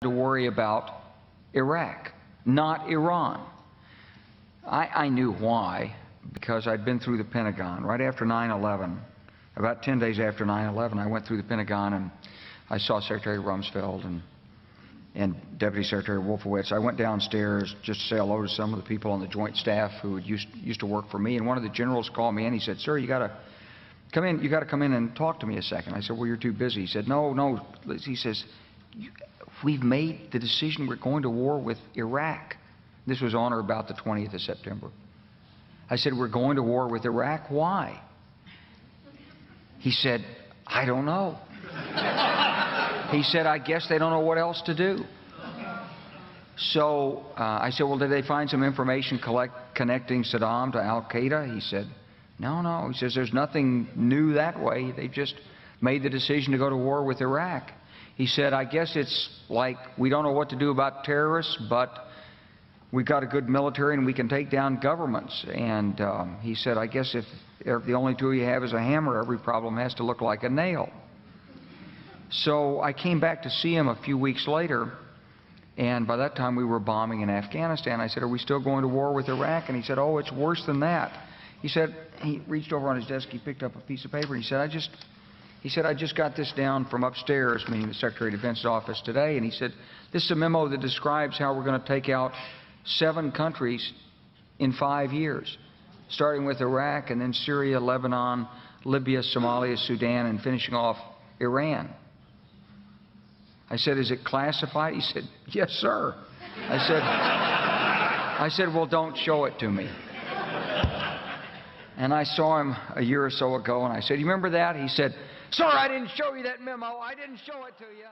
to worry about Iraq, not Iran. I knew why, because I'd been through the Pentagon. Right after 9/11, about 10 days after 9/11, I went through the Pentagon and I saw Secretary Rumsfeld and Deputy Secretary Wolfowitz. I went downstairs just to say hello to some of the people on the Joint Staff who used to work for me, and one of the generals called me in. He said, "Sir, you got to come in. You got to come in and talk to me a second." I said, "Well, you're too busy." He said, "No." He says, "We've made the decision. We're going to war with Iraq." This was on or about the 20th of September. I said, "We're going to war with Iraq. Why?" He said, "I don't know." He said, "I guess they don't know what else to do." So I said, "Well, did they find some information connecting Saddam to Al-Qaeda?" He said, No. He says, "There's nothing new that way. They just made the decision to go to war with Iraq." He said, "I guess it's like we don't know what to do about terrorists, but we've got a good military and we can take down governments." And he said, "I guess if the only tool you have is a hammer, every problem has to look like a nail." So I came back to see him a few weeks later, and by that time we were bombing in Afghanistan. I said, "Are we still going to war with Iraq?" And he said, "Oh, it's worse than that." He said, he reached over on his desk, he picked up a piece of paper, and he said, I just got this down from upstairs," meaning the Secretary of Defense's office today, and he said, "This is a memo that describes how we're going to take out 7 countries in 5 years, starting with Iraq and then Syria, Lebanon, Libya, Somalia, Sudan, and finishing off Iran." I said, "Is it classified?" He said, "Yes, sir." I said, "Well, don't show it to me." And I saw him a year or so ago, and I said, "You remember that?" He said, "Sir, I didn't show you that memo. I didn't show it to you."